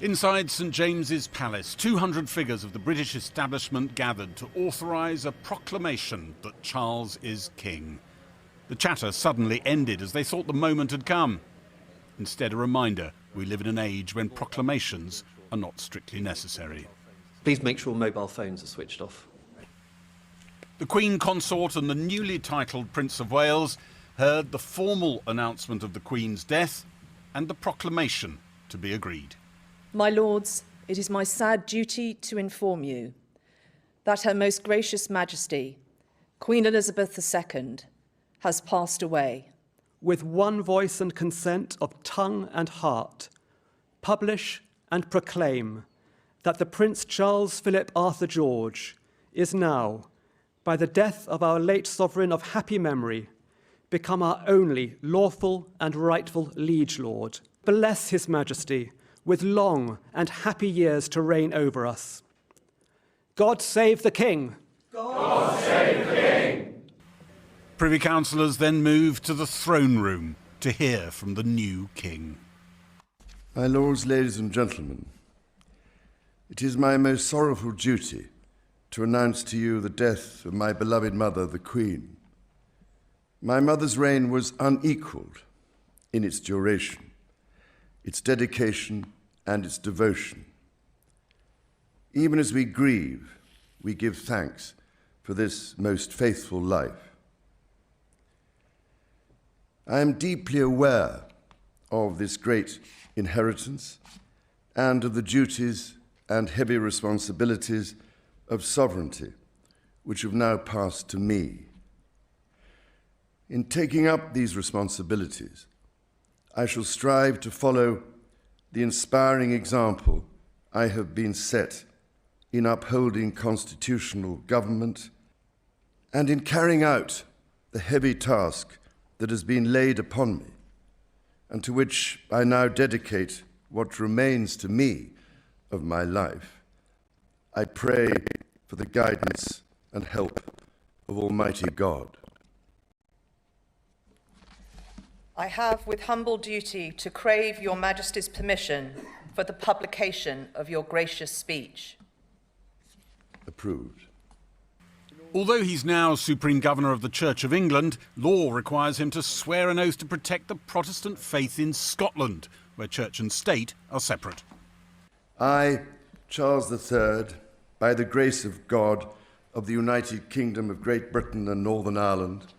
Inside St James's Palace, 200 figures of the British establishment gathered to authorise a proclamation that Charles is king. The chatter suddenly ended as they thought the moment had come. Instead, a reminder, we live in an age when proclamations are not strictly necessary. Please make sure mobile phones are switched off. The Queen Consort and the newly titled Prince of Wales heard the formal announcement of the Queen's death and the proclamation to be agreed. My lords, it is my sad duty to inform you that Her Most Gracious Majesty, Queen Elizabeth II, has passed away. With one voice and consent of tongue and heart, publish and proclaim that the Prince Charles Philip Arthur George is now, by the death of our late sovereign of happy memory, become our only lawful and rightful liege lord. Bless His Majesty with long and happy years to reign over us. God save the King! God save the King! Privy Councillors then moved to the throne room to hear from the new king. My lords, ladies and gentlemen, it is my most sorrowful duty to announce to you the death of my beloved mother, the Queen. My mother's reign was unequalled in its duration, its dedication and its devotion. Even as we grieve, we give thanks for this most faithful life. I am deeply aware of this great inheritance and of the duties and heavy responsibilities of sovereignty which have now passed to me. In taking up these responsibilities, I shall strive to follow the inspiring example I have been set in upholding constitutional government and in carrying out the heavy task that has been laid upon me and to which I now dedicate what remains to me of my life. I pray for the guidance and help of Almighty God. I have with humble duty to crave your Majesty's permission for the publication of your gracious speech. Approved. Although he's now Supreme Governor of the Church of England, law requires him to swear an oath to protect the Protestant faith in Scotland, where church and state are separate. I, Charles III, by the grace of God, of the United Kingdom of Great Britain and Northern Ireland,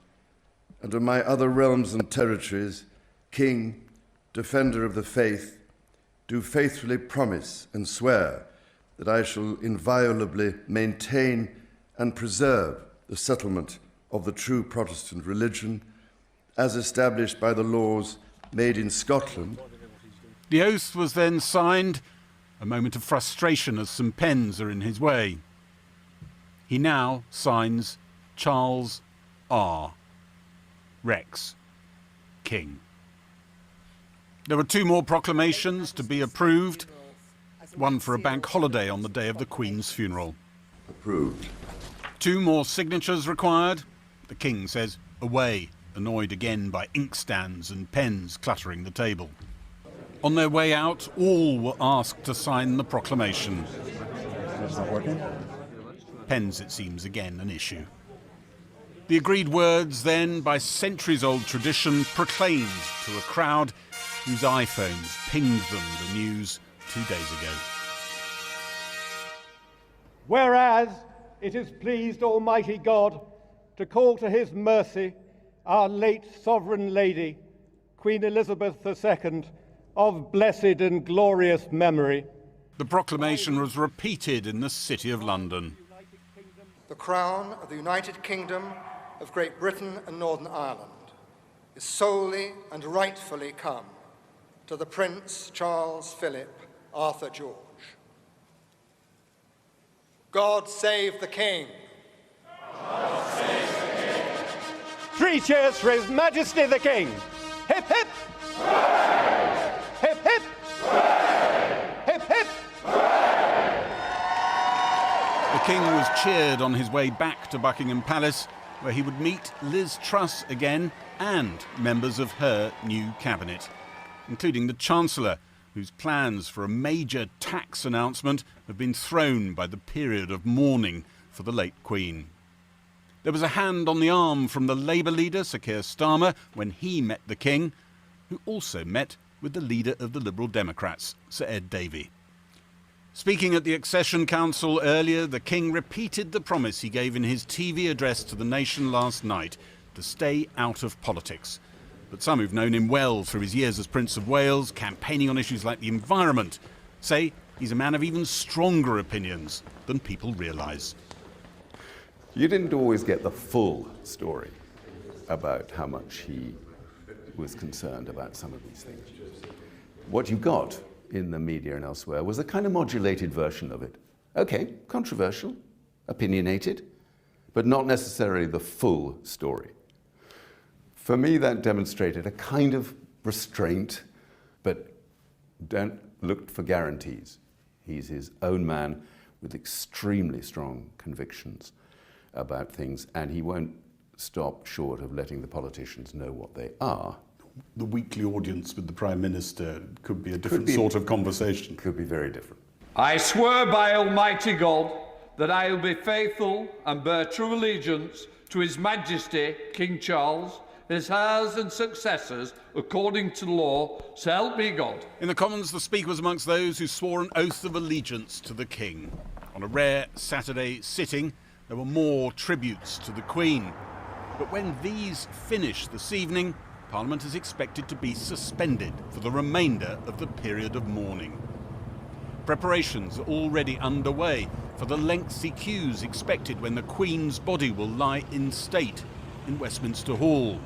and of my other realms and territories, King, Defender of the Faith, do faithfully promise and swear that I shall inviolably maintain and preserve the settlement of the true Protestant religion as established by the laws made in Scotland. The oath was then signed, a moment of frustration as some pens are in his way. He now signs Charles R. Rex, King. There were two more proclamations to be approved, one for a bank holiday on the day of the Queen's funeral. Approved. Two more signatures required. The King says away, annoyed again by inkstands and pens cluttering the table. On their way out, all were asked to sign the proclamation. It's not working. Pens, it seems, again an issue. The agreed words then, by centuries-old tradition, proclaimed to a crowd whose iPhones pinged them the news 2 days ago. Whereas it has pleased Almighty God to call to His mercy our late Sovereign Lady, Queen Elizabeth II, of blessed and glorious memory. The proclamation was repeated in the City of London. The crown of the United Kingdom of Great Britain and Northern Ireland is solely and rightfully come to the Prince Charles Philip Arthur George. God save the King. God save the King. 3 cheers for His Majesty the King. Hip, hip. Hooray! Hip, hip. Hooray! Hip, hip. Hooray! The King was cheered on his way back to Buckingham Palace, where he would meet Liz Truss again and members of her new cabinet, including the Chancellor, whose plans for a major tax announcement have been thrown by the period of mourning for the late Queen. There was a hand on the arm from the Labour leader, Sir Keir Starmer, when he met the King, who also met with the leader of the Liberal Democrats, Sir Ed Davey. Speaking at the Accession Council earlier, the King repeated the promise he gave in his TV address to the nation last night to stay out of politics. But some who've known him well through his years as Prince of Wales, campaigning on issues like the environment, say he's a man of even stronger opinions than people realise. You didn't always get the full story about how much he was concerned about some of these things. What you got in the media and elsewhere was a kind of modulated version of it. Okay, controversial, opinionated, but not necessarily the full story. For me, that demonstrated a kind of restraint, but don't look for guarantees. He's his own man with extremely strong convictions about things, and he won't stop short of letting the politicians know what they are. The weekly audience with the Prime Minister could be a different sort of conversation. Could be very different. I swear by Almighty God that I will be faithful and bear true allegiance to His Majesty King Charles, his heirs and successors, according to law, so help me God. In the Commons, the Speaker was amongst those who swore an oath of allegiance to the King. On a rare Saturday sitting, there were more tributes to the Queen. But when these finish this evening, Parliament is expected to be suspended for the remainder of the period of mourning. Preparations are already underway for the lengthy queues expected when the Queen's body will lie in state in Westminster Hall.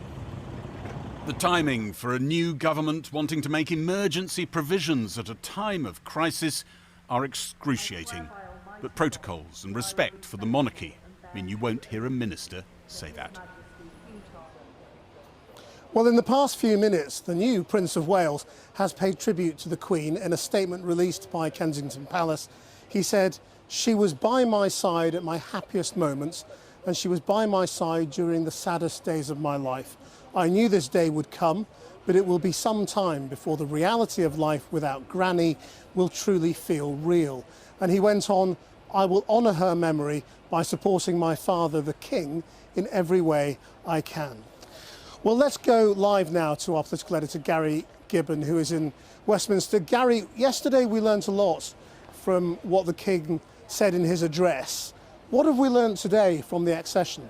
The timing for a new government wanting to make emergency provisions at a time of crisis are excruciating. But protocols and respect for the monarchy mean you won't hear a minister say that. Well, in the past few minutes, the new Prince of Wales has paid tribute to the Queen in a statement released by Kensington Palace. He said, "She was by my side at my happiest moments, and she was by my side during the saddest days of my life. I knew this day would come, but it will be some time before the reality of life without Granny will truly feel real." And he went on, "I will honour her memory by supporting my father, the King, in every way I can." Well, let's go live now to our political editor, Gary Gibbon, who is in Westminster. Gary, yesterday we learnt a lot from what the King said in his address. What have we learnt today from the accession?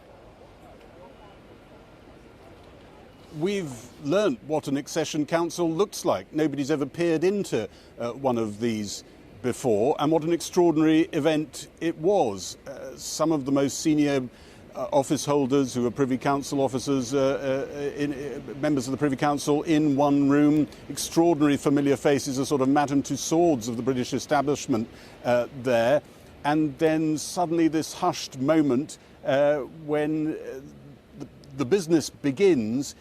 We've learnt what an accession council looks like. Nobody's ever peered into one of these before, and what an extraordinary event it was. Some of the most senior office holders who are Privy Council officers, members of the Privy Council in one room, extraordinary familiar faces, a sort of Madame Tussauds of the British establishment there. And then suddenly this hushed moment when the business begins,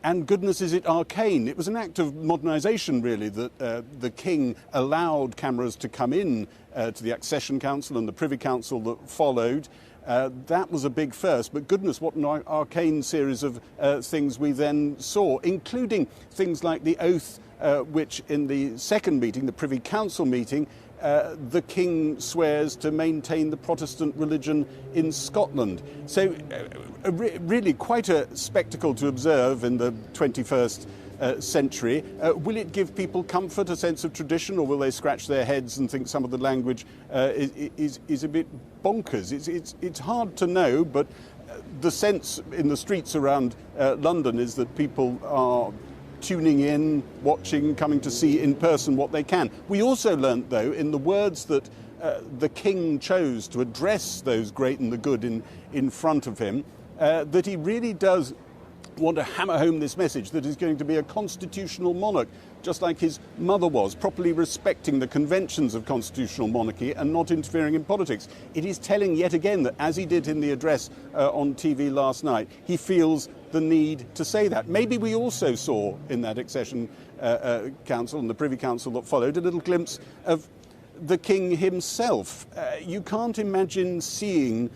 and goodness is it arcane. It was an act of modernisation, really, that the King allowed cameras to come in to the Accession Council and the Privy Council that followed. That was a big first, but goodness, what an arcane series of things we then saw, including things like the oath which in the second meeting, the Privy Council meeting, the King swears to maintain the Protestant religion in Scotland. So really quite a spectacle to observe in the 21st century. Will it give people comfort, a sense of tradition, or will they scratch their heads and think some of the language is a bit bonkers? It's hard to know, but the sense in the streets around London is that people are tuning in, watching, coming to see in person what they can. We also learnt, though, in the words that the King chose to address those great and the good in front of him, that he really does want to hammer home this message that he's going to be a constitutional monarch, just like his mother was, properly respecting the conventions of constitutional monarchy and not interfering in politics. It is telling yet again that, as he did in the address on TV last night, he feels the need to say that. Maybe we also saw in that Accession Council and the Privy Council that followed a little glimpse of the King himself. You can't imagine seeing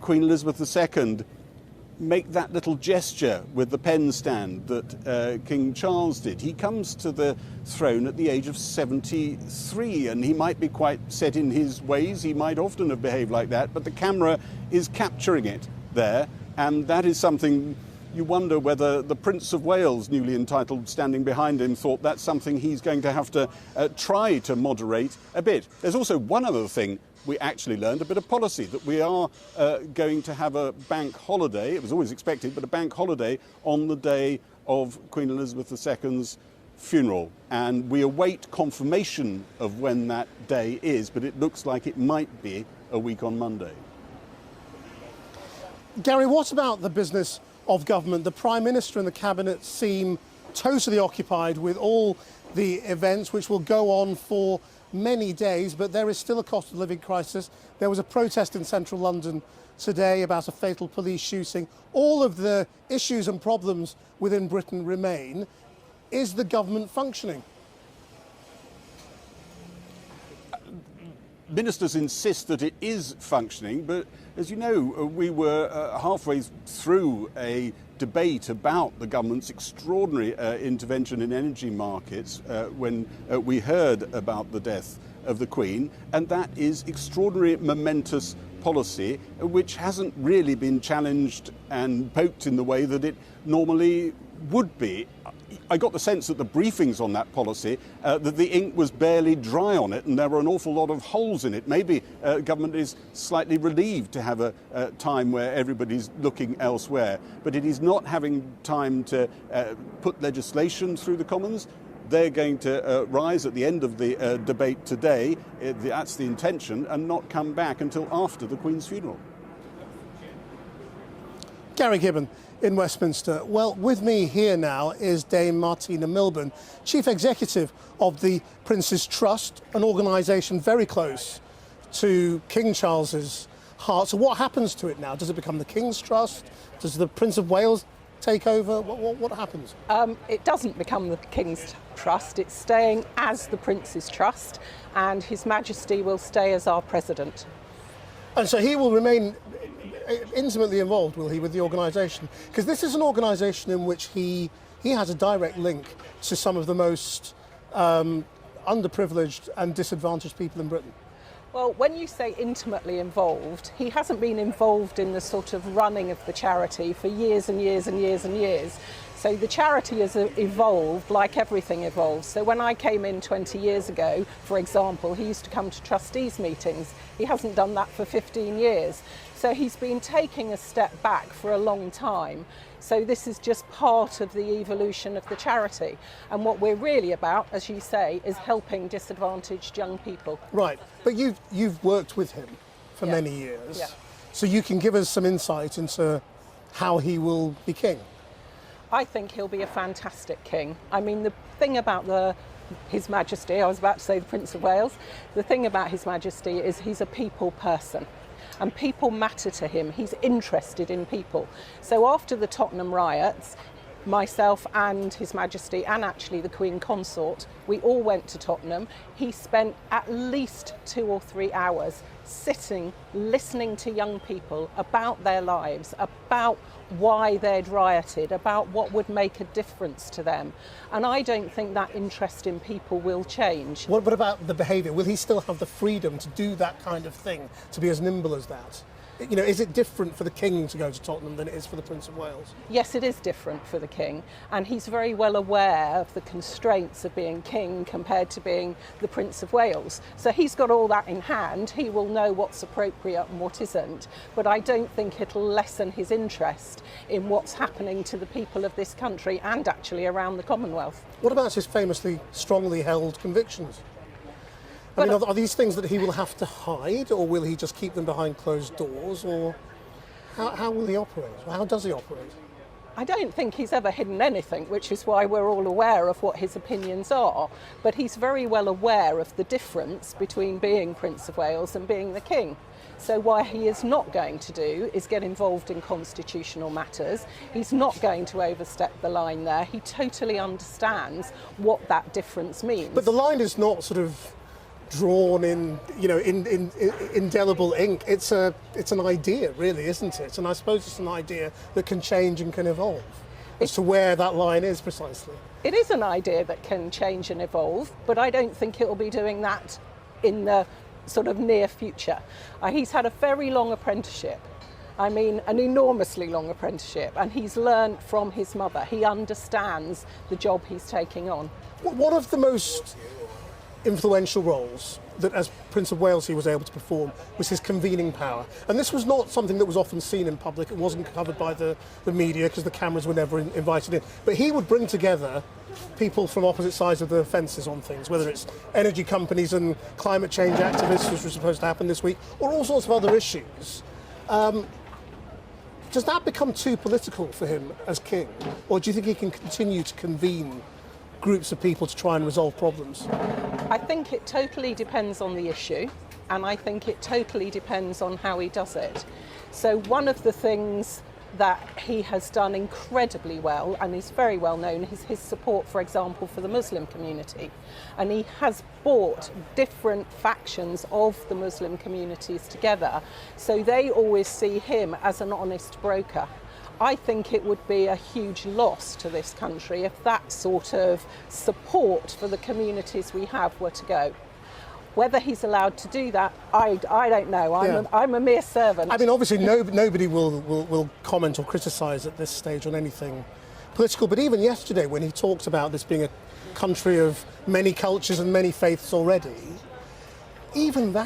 Queen Elizabeth II make that little gesture with the pen stand that King Charles did. He comes to the throne at the age of 73, and he might be quite set in his ways. He might often have behaved like that, but the camera is capturing it there, and that is something you wonder whether the Prince of Wales, newly entitled, standing behind him, thought that's something he's going to have to try to moderate a bit. There's also one other thing we actually learned, a bit of policy, that we are going to have a bank holiday. It was always expected, but a bank holiday on the day of Queen Elizabeth II's funeral. And we await confirmation of when that day is, but it looks like it might be a week on Monday. Gary, what about the business of government? The Prime Minister and the Cabinet seem totally occupied with all the events which will go on for many days, but there is still a cost of living crisis. There was a protest in central London today about a fatal police shooting. All of the issues and problems within Britain remain. Is the government functioning? Ministers insist that it is functioning, but as you know, we were halfway through a debate about the government's extraordinary intervention in energy markets when we heard about the death of the Queen, and that is extraordinary momentous policy which hasn't really been challenged and poked in the way that it normally would be. I got the sense that the briefings on that policy, that the ink was barely dry on it and there were an awful lot of holes in it. Maybe government is slightly relieved to have a time where everybody's looking elsewhere, but it is not having time to put legislation through the Commons. They're going to rise at the end of the debate today, that's the intention, and not come back until after the Queen's funeral. Gary Gibbon in Westminster. Well, with me here now is Dame Martina Milburn, Chief Executive of the Prince's Trust, an organisation very close to King Charles's heart. So what happens to it now? Does it become the King's Trust? Does the Prince of Wales take over? What happens? It doesn't become the King's Trust. It's staying as the Prince's Trust, and His Majesty will stay as our president. And so he will remain intimately involved, will he, with the organisation? Because this is an organisation in which he has a direct link to some of the most underprivileged and disadvantaged people in Britain. Well, when you say intimately involved, he hasn't been involved in the sort of running of the charity for years and years and years and years. So the charity has evolved like everything evolves. So when I came in 20 years ago, for example, he used to come to trustees meetings. He hasn't done that for 15 years. So he's been taking a step back for a long time. So this is just part of the evolution of the charity. And what we're really about, as you say, is helping disadvantaged young people. Right, but you've worked with him for many years. Yeah. So you can give us some insight into how he will be king. I think he'll be a fantastic king. I mean, the thing about His Majesty, I was about to say the Prince of Wales, the thing about His Majesty is he's a people person. And people matter to him. He's interested in people. So after the Tottenham riots, myself and His Majesty and actually the Queen Consort, we all went to Tottenham. He spent at least 2 or 3 hours sitting, listening to young people about their lives, about why they'd rioted, about what would make a difference to them. And I don't think that interest in people will change. What about the behaviour? Will he still have the freedom to do that kind of thing, to be as nimble as that? You know, is it different for the King to go to Tottenham than it is for the Prince of Wales? Yes, it is different for the King, and he's very well aware of the constraints of being King compared to being the Prince of Wales. So he's got all that in hand. He will know what's appropriate and what isn't, but I don't think it'll lessen his interest in what's happening to the people of this country and actually around the Commonwealth. What about his famously strongly held convictions? I mean, are these things that he will have to hide, or will he just keep them behind closed doors, or how will he operate? How does he operate? I don't think he's ever hidden anything, which is why we're all aware of what his opinions are. But he's very well aware of the difference between being Prince of Wales and being the King. So what he is not going to do is get involved in constitutional matters. He's not going to overstep the line there. He totally understands what that difference means. But the line is not sort of drawn in, in indelible ink. It's an idea, really, isn't it? And I suppose it's an idea that can change and can evolve as to where that line is precisely. It is an idea that can change and evolve, but I don't think it will be doing that in the sort of near future. He's had a very long apprenticeship. I mean, an enormously long apprenticeship, and he's learned from his mother. He understands the job he's taking on. One of the most influential roles that as Prince of Wales he was able to perform was his convening power. And this was not something that was often seen in public. It wasn't covered by the media because the cameras were never invited in. But he would bring together people from opposite sides of the fences on things, whether it's energy companies and climate change activists, which was supposed to happen this week, or all sorts of other issues. Does that become too political for him as king? Or do you think he can continue to convene groups of people to try and resolve problems? I think it totally depends on the issue, and I think it totally depends on how he does it. So one of the things that he has done incredibly well, and is very well known, is his support, for example, for the Muslim community. And he has brought different factions of the Muslim communities together, so they always see him as an honest broker. I think it would be a huge loss to this country if that sort of support for the communities we have were to go. Whether he's allowed to do that, I don't know. I'm a mere servant. I mean, obviously nobody will comment or criticise at this stage on anything political, but even yesterday when he talked about this being a country of many cultures and many faiths already, even that